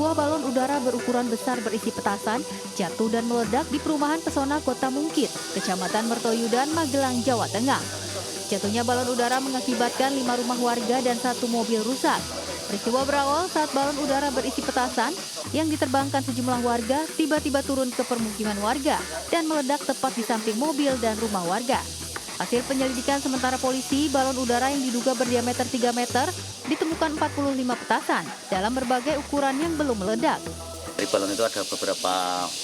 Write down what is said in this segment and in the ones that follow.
Sebuah balon udara berukuran besar berisi petasan jatuh dan meledak di perumahan Pesona Kota Mungkit, Kecamatan Mertoyudan, Magelang, Jawa Tengah. Jatuhnya balon udara mengakibatkan 5 rumah warga dan 1 mobil rusak. Peristiwa berawal saat balon udara berisi petasan yang diterbangkan sejumlah warga tiba-tiba turun ke permukiman warga dan meledak tepat di samping mobil dan rumah warga. Hasil penyelidikan sementara polisi, balon udara yang diduga berdiameter 3 meter ditemukan 45 petasan dalam berbagai ukuran yang belum meledak. Dari balon itu ada beberapa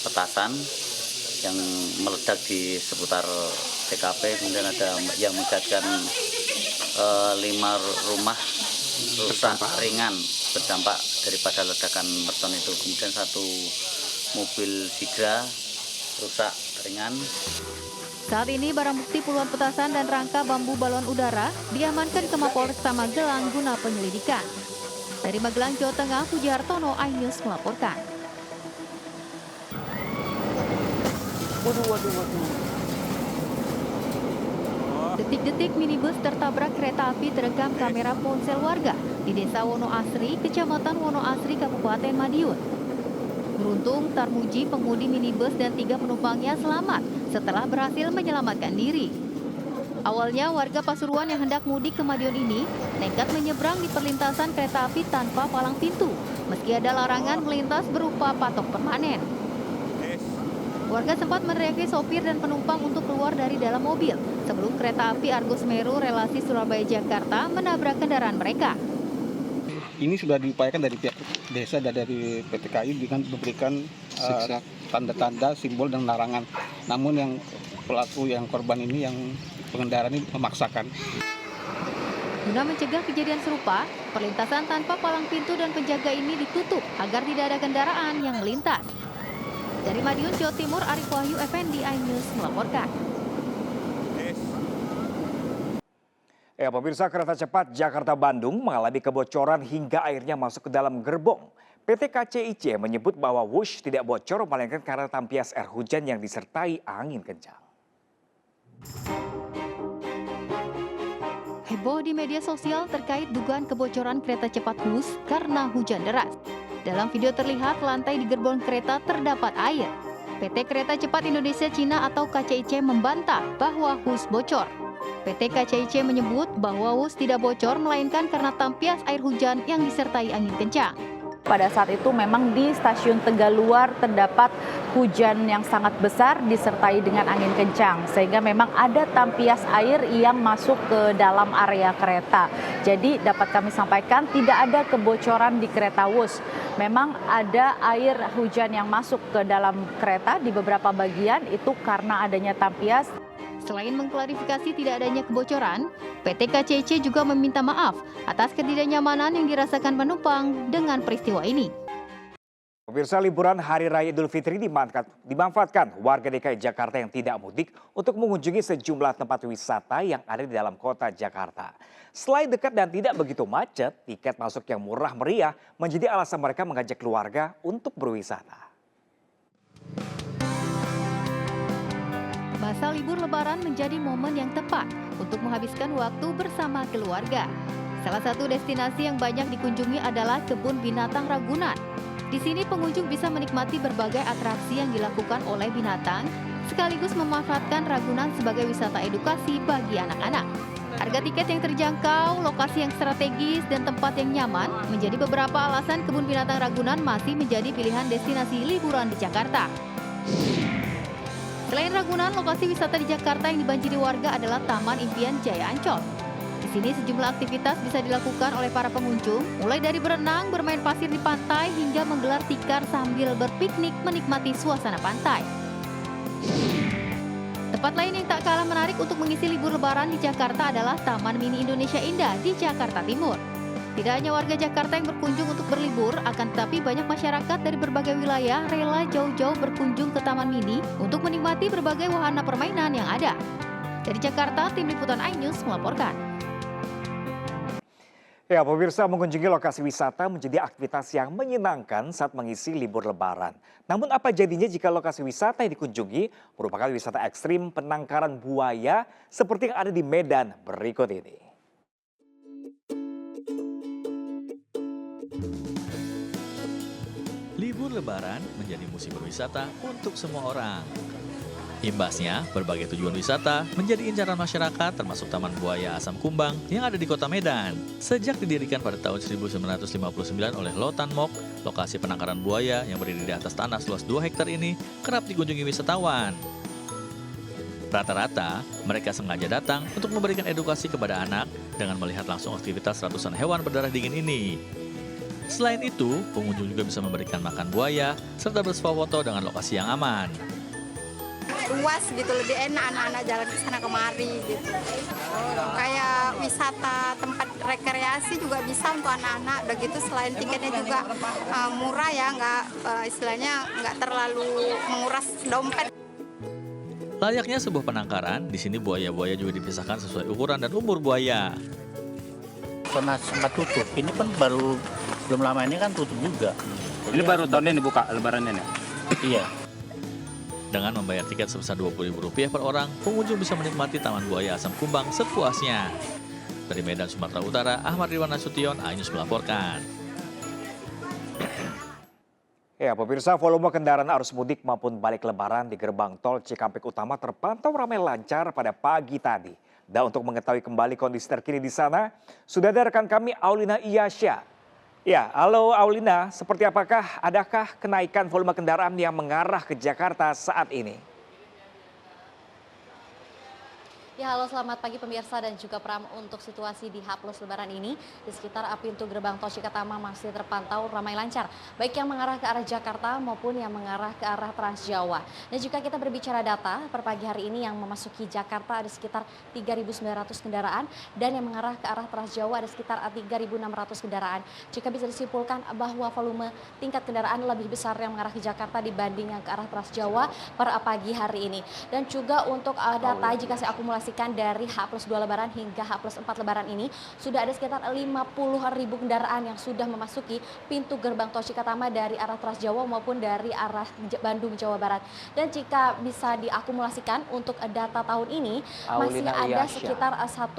petasan yang meledak di seputar TKP, kemudian ada yang mengakibatkan 5 rumah rusak ringan berdampak daripada ledakan mercon itu. Kemudian 1 mobil Sigra rusak ringan. Saat ini barang bukti puluhan petasan dan rangka bambu balon udara diamankan ke Mapolresta Magelang guna penyelidikan. Dari Magelang, Jawa Tengah, Puji Hartono, iNews melaporkan. Detik-detik minibus tertabrak kereta api terekam kamera ponsel warga di Desa Wono Asri, Kecamatan Wono Asri, Kabupaten Madiun. Beruntung, Tarmuji, pengemudi minibus dan 3 penumpangnya selamat setelah berhasil menyelamatkan diri. Awalnya, warga Pasuruan yang hendak mudik ke Madiun ini nekat menyeberang di perlintasan kereta api tanpa palang pintu, meski ada larangan melintas berupa patok permanen. Warga sempat meneriaki sopir dan penumpang untuk keluar dari dalam mobil sebelum kereta api Argo Semeru relasi Surabaya-Jakarta menabrak kendaraan mereka. Ini sudah diupayakan dari pihak desa dan dari PT KAI dengan memberikan tanda-tanda, simbol dan larangan. Namun yang pelaku, yang korban ini, yang pengendara ini memaksakan. Guna mencegah kejadian serupa, perlintasan tanpa palang pintu dan penjaga ini ditutup agar tidak ada kendaraan yang melintas. Dari Madiun, Jawa Timur, Arif Wahyu Effendi, iNews melaporkan. Ya, pemirsa, kereta cepat Jakarta-Bandung mengalami kebocoran hingga airnya masuk ke dalam gerbong. PT KCIC menyebut bahwa wush tidak bocor melainkan karena tampias air hujan yang disertai angin kencang. Heboh di media sosial terkait dugaan kebocoran kereta cepat wush karena hujan deras. Dalam video terlihat lantai di gerbong kereta terdapat air. PT Kereta Cepat Indonesia Cina atau KCIC membantah bahwa wush bocor. PT KCIC menyebut bahwa wush tidak bocor melainkan karena tampias air hujan yang disertai angin kencang. Pada saat itu memang di stasiun Tegaluar terdapat hujan yang sangat besar disertai dengan angin kencang sehingga memang ada tampias air yang masuk ke dalam area kereta. Jadi dapat kami sampaikan tidak ada kebocoran di kereta wush. Memang ada air hujan yang masuk ke dalam kereta di beberapa bagian itu karena adanya tampias. Selain mengklarifikasi tidak adanya kebocoran, PT KCIC juga meminta maaf atas ketidaknyamanan yang dirasakan penumpang dengan peristiwa ini. Pemirsa, liburan Hari Raya Idul Fitri dimanfaatkan warga DKI Jakarta yang tidak mudik untuk mengunjungi sejumlah tempat wisata yang ada di dalam kota Jakarta. Selain dekat dan tidak begitu macet, tiket masuk yang murah meriah menjadi alasan mereka mengajak keluarga untuk berwisata. Masa libur Lebaran menjadi momen yang tepat untuk menghabiskan waktu bersama keluarga. Salah satu destinasi yang banyak dikunjungi adalah Kebun Binatang Ragunan. Di sini pengunjung bisa menikmati berbagai atraksi yang dilakukan oleh binatang, sekaligus memanfaatkan Ragunan sebagai wisata edukasi bagi anak-anak. Harga tiket yang terjangkau, lokasi yang strategis, dan tempat yang nyaman menjadi beberapa alasan Kebun Binatang Ragunan masih menjadi pilihan destinasi liburan di Jakarta. Selain Ragunan, lokasi wisata di Jakarta yang dibanjiri warga adalah Taman Impian Jaya Ancol. Di sini sejumlah aktivitas bisa dilakukan oleh para pengunjung, mulai dari berenang, bermain pasir di pantai, hingga menggelar tikar sambil berpiknik menikmati suasana pantai. Tempat lain yang tak kalah menarik untuk mengisi libur Lebaran di Jakarta adalah Taman Mini Indonesia Indah di Jakarta Timur. Tidak hanya warga Jakarta yang berkunjung untuk berlibur, akan tetapi banyak masyarakat dari berbagai wilayah rela jauh-jauh berkunjung ke Taman Mini untuk menikmati berbagai wahana permainan yang ada. Dari Jakarta, Tim Liputan iNews melaporkan. Ya, pemirsa, mengunjungi lokasi wisata menjadi aktivitas yang menyenangkan saat mengisi libur Lebaran. Namun apa jadinya jika lokasi wisata yang dikunjungi merupakan wisata ekstrim penangkaran buaya seperti yang ada di Medan berikut ini? libur lebaran menjadi musim berwisata untuk semua orang. Imbasnya, berbagai tujuan wisata menjadi incaran masyarakat termasuk Taman Buaya Asam Kumbang yang ada di kota Medan. Sejak didirikan pada tahun 1959 oleh Lotan Mok, lokasi penangkaran buaya yang berdiri di atas tanah seluas 2 hektar ini kerap dikunjungi wisatawan. Rata-rata, mereka sengaja datang untuk memberikan edukasi kepada anak dengan melihat langsung aktivitas ratusan hewan berdarah dingin ini. Selain itu, pengunjung juga bisa memberikan makan buaya serta bersuah foto dengan lokasi yang aman. Luas gitu, lebih enak anak-anak jalan ke sana kemari gitu. Kayak wisata tempat rekreasi juga bisa untuk anak-anak. Udah gitu selain tiketnya juga murah ya, istilahnya nggak terlalu menguras dompet. Layaknya sebuah penangkaran, di sini buaya-buaya juga dipisahkan sesuai ukuran dan umur buaya. Pernah sempat tutup, ini kan belum lama ini kan tutup juga. Ini baru tahun ini buka lebaran ini? Iya. Dengan membayar tiket sebesar Rp20.000 per orang, pengunjung bisa menikmati Taman Buaya Asam Kumbang sepuasnya. Dari Medan, Sumatera Utara, Ahmad Ridwan Nasution, iNews melaporkan. Ya, pemirsa, volume kendaraan arus mudik maupun balik lebaran di gerbang tol Cikampek Utama terpantau ramai lancar pada pagi tadi. Dan untuk mengetahui kembali kondisi terkini di sana, sudah ada rekan kami Aulina Iyasya. Ya, halo Aulina, seperti adakah kenaikan volume kendaraan yang mengarah ke Jakarta saat ini? Ya, halo selamat pagi pemirsa dan juga Pram. Untuk situasi di H+ Lebaran ini, di sekitar pintu gerbang tol Cikatama masih terpantau ramai lancar, baik yang mengarah ke arah Jakarta maupun yang mengarah ke arah Transjawa. Dan jika kita berbicara data, per pagi hari ini yang memasuki Jakarta ada sekitar 3.900 kendaraan dan yang mengarah ke arah Transjawa ada sekitar 3.600 kendaraan. Jika bisa disimpulkan bahwa volume tingkat kendaraan lebih besar yang mengarah ke Jakarta dibanding yang ke arah Transjawa per pagi hari ini. Dan juga untuk data jika saya akumulasi dari H+2 Lebaran hingga H+4 Lebaran ini sudah ada sekitar 50.000 kendaraan yang sudah memasuki pintu gerbang tol Cikatama dari arah Transjawa maupun dari arah Bandung, Jawa Barat. Dan jika bisa diakumulasikan untuk data tahun ini masih ada sekitar 1,87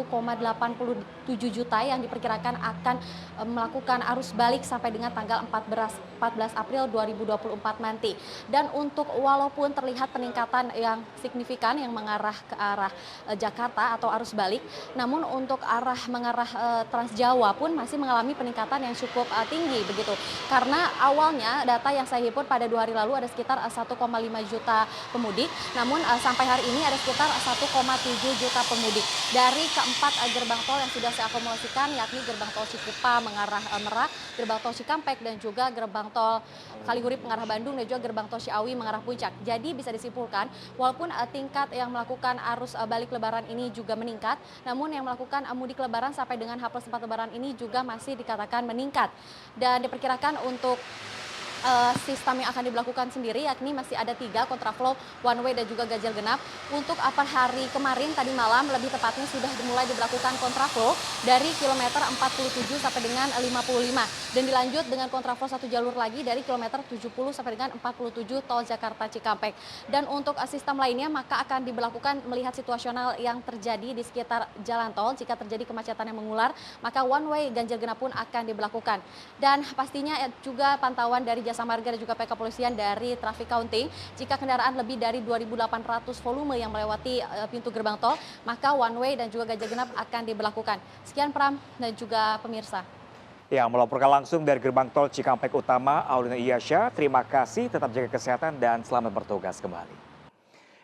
juta yang diperkirakan akan melakukan arus balik sampai dengan tanggal 14 April 2024 nanti. Dan untuk walaupun terlihat peningkatan yang signifikan yang mengarah ke arah Jakarta atau arus balik, namun untuk mengarah Transjawa pun masih mengalami peningkatan yang cukup tinggi begitu. Karena awalnya data yang saya himpun pada 2 hari lalu ada sekitar 1,5 juta pemudik, namun sampai hari ini ada sekitar 1,7 juta pemudik. Dari keempat gerbang tol yang sudah saya akumulasikan, yakni gerbang tol Cikupa mengarah Merak, gerbang tol Cikampek dan juga gerbang tol Kalihurip mengarah Bandung dan juga gerbang tol Ciawi mengarah Puncak. Jadi bisa disimpulkan walaupun tingkat yang melakukan arus balik lebaran ini juga meningkat, namun yang melakukan mudik lebaran sampai dengan H+4 Lebaran ini juga masih dikatakan meningkat. Dan diperkirakan untuk sistem yang akan diberlakukan sendiri yakni masih ada 3 kontraflow, one way dan juga ganjil genap. Untuk per hari kemarin tadi malam lebih tepatnya sudah dimulai diberlakukan kontraflow dari kilometer 47 sampai dengan 55 dan dilanjut dengan kontraflow 1 jalur lagi dari kilometer 70 sampai dengan 47 tol Jakarta Cikampek. Dan untuk sistem lainnya maka akan diberlakukan melihat situasional yang terjadi di sekitar jalan tol. Jika terjadi kemacetan yang mengular maka one way ganjil genap pun akan diberlakukan. Dan pastinya juga pantauan dari Jasa Marga dan juga pihak kepolisian dari traffic counting. Jika kendaraan lebih dari 2.800 volume yang melewati pintu gerbang tol, maka one way dan juga ganjil genap akan diberlakukan. Sekian Pram dan juga pemirsa. Ya, melaporkan langsung dari gerbang tol Cikampek Utama, Aulina Iyasya. Terima kasih, tetap jaga kesehatan dan selamat bertugas kembali.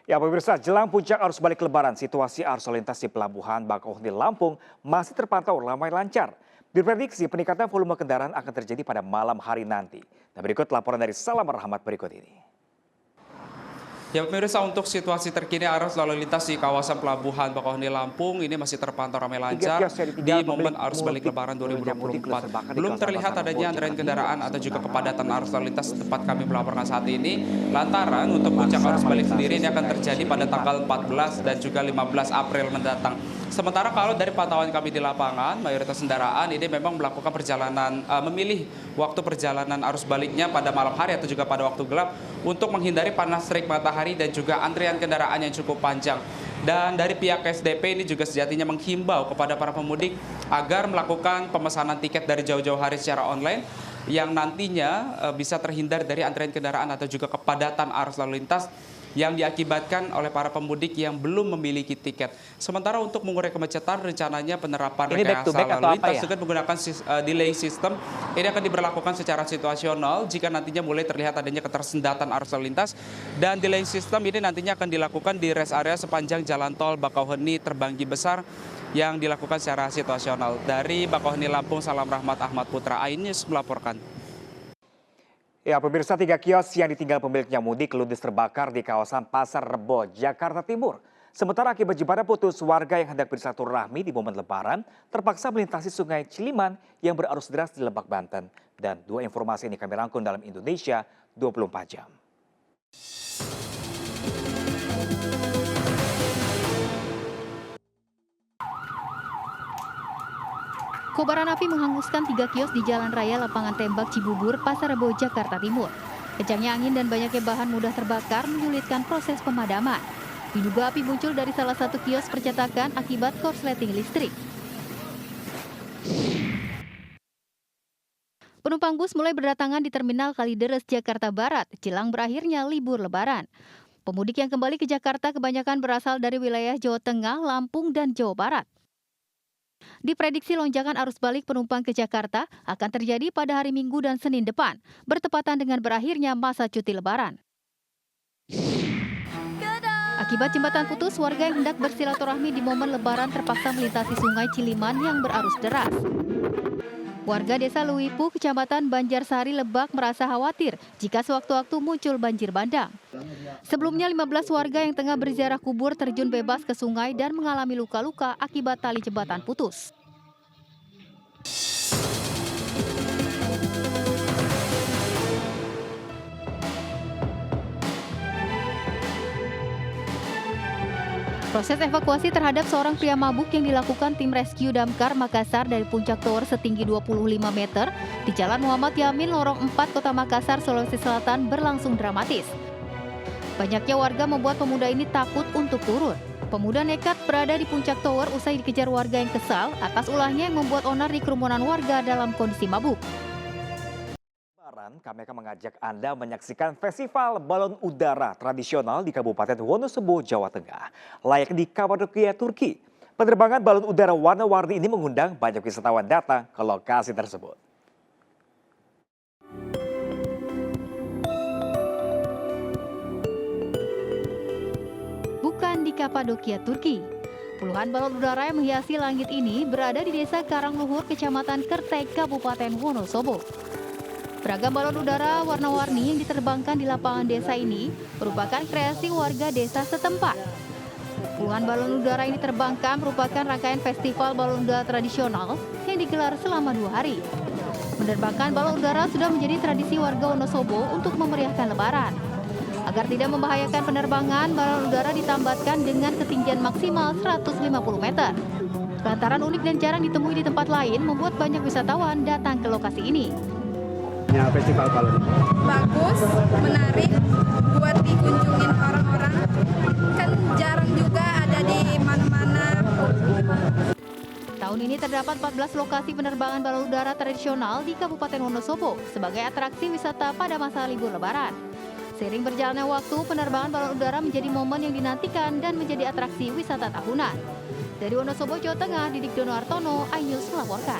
Ya pemirsa, jelang puncak arus balik lebaran, situasi arus lalu lintas di Pelabuhan Bakauheni Lampung masih terpantau ramai lancar. Diprediksi peningkatan volume kendaraan akan terjadi pada malam hari nanti. Nah, berikut laporan dari Salam Rahmat berikut ini. Ya pemirsa, untuk situasi terkini arus lalu lintas di kawasan Pelabuhan Bakauheni Lampung ini masih terpantau ramai lancar di momen arus balik lebaran 2024. Belum terlihat adanya antrean kendaraan atau juga kepadatan arus lalu lintas tempat kami melaporkan saat ini. Lantaran untuk puncak arus balik sendiri ini akan terjadi pada tanggal 14 dan juga 15 April mendatang. Sementara kalau dari pantauan kami di lapangan, mayoritas kendaraan ini memang melakukan perjalanan, memilih waktu perjalanan arus baliknya pada malam hari atau juga pada waktu gelap untuk menghindari panas terik matahari dan juga antrian kendaraan yang cukup panjang. Dan dari pihak SDP ini juga sejatinya menghimbau kepada para pemudik agar melakukan pemesanan tiket dari jauh-jauh hari secara online yang nantinya bisa terhindar dari antrian kendaraan atau juga kepadatan arus lalu lintas yang diakibatkan oleh para pemudik yang belum memiliki tiket. Sementara untuk mengurai kemacetan, rencananya penerapan rekayasa lalu lintas dengan menggunakan delay system ini akan diberlakukan secara situasional jika nantinya mulai terlihat adanya ketersendatan arus lalu lintas, dan delay system ini nantinya akan dilakukan di rest area sepanjang jalan tol Bakauheni Terbanggi Besar yang dilakukan secara situasional. Dari Bakauheni Lampung, Salam Rahmat Ahmad Putra, iNews melaporkan. Ya, pemirsa, 3 kios yang ditinggal pemiliknya mudik ludes terbakar di kawasan Pasar Rebo, Jakarta Timur. Sementara akibat jembatan putus, warga yang hendak bersilaturahmi di momen Lebaran terpaksa melintasi Sungai Ciliman yang berarus deras di Lebak, Banten. Dan 2 informasi ini kami rangkum dalam Indonesia 24 jam. Kobaran api menghanguskan 3 kios di Jalan Raya Lapangan Tembak Cibubur, Pasar Rebo, Jakarta Timur. Kencangnya angin dan banyaknya bahan mudah terbakar menyulitkan proses pemadaman. Diduga api muncul dari salah satu kios percetakan akibat korsleting listrik. Penumpang bus mulai berdatangan di Terminal Kalideres, Jakarta Barat, jelang berakhirnya libur Lebaran. Pemudik yang kembali ke Jakarta kebanyakan berasal dari wilayah Jawa Tengah, Lampung, dan Jawa Barat. Diprediksi lonjakan arus balik penumpang ke Jakarta akan terjadi pada hari Minggu dan Senin depan, bertepatan dengan berakhirnya masa cuti Lebaran. Akibat jembatan putus, warga yang hendak bersilaturahmi di momen Lebaran terpaksa melintasi Sungai Ciliman yang berarus deras. Warga Desa Luwipu, Kecamatan Banjarsari, Lebak merasa khawatir jika sewaktu-waktu muncul banjir bandang. Sebelumnya 15 warga yang tengah berziarah kubur terjun bebas ke sungai dan mengalami luka-luka akibat tali jembatan putus. Proses evakuasi terhadap seorang pria mabuk yang dilakukan tim rescue damkar Makassar dari puncak tower setinggi 25 meter di Jalan Muhammad Yamin, Lorong 4, Kota Makassar, Sulawesi Selatan berlangsung dramatis. Banyaknya warga membuat pemuda ini takut untuk turun. Pemuda nekat berada di puncak tower usai dikejar warga yang kesal atas ulahnya yang membuat onar di kerumunan warga dalam kondisi mabuk. Kami akan mengajak Anda menyaksikan festival balon udara tradisional di Kabupaten Wonosobo, Jawa Tengah. Layak di Kapadokia, Turki. Penerbangan balon udara warna-warni ini mengundang banyak wisatawan datang ke lokasi tersebut. Bukan di Kapadokia, Turki. Puluhan balon udara yang menghiasi langit ini berada di Desa Karangluhur, Kecamatan Kertek, Kabupaten Wonosobo. Beragam balon udara warna-warni yang diterbangkan di lapangan desa ini merupakan kreasi warga desa setempat. Puluhan balon udara ini terbangkan merupakan rangkaian festival balon udara tradisional yang digelar selama 2 hari. Menerbangkan balon udara sudah menjadi tradisi warga Wonosobo untuk memeriahkan Lebaran. Agar tidak membahayakan penerbangan, balon udara ditambatkan dengan ketinggian maksimal 150 meter. Lantaran unik dan jarang ditemui di tempat lain membuat banyak wisatawan datang ke lokasi ini. Festival balon Bagus, menarik buat dikunjungin orang-orang. Kan jarang juga ada di mana-mana. Tahun ini terdapat 14 lokasi penerbangan balon udara tradisional di Kabupaten Wonosobo sebagai atraksi wisata pada masa libur Lebaran. Seiring berjalannya waktu, penerbangan balon udara menjadi momen yang dinantikan dan menjadi atraksi wisata tahunan. Dari Wonosobo, Jawa Tengah, Didik Dono Artono, iNews melaporkan.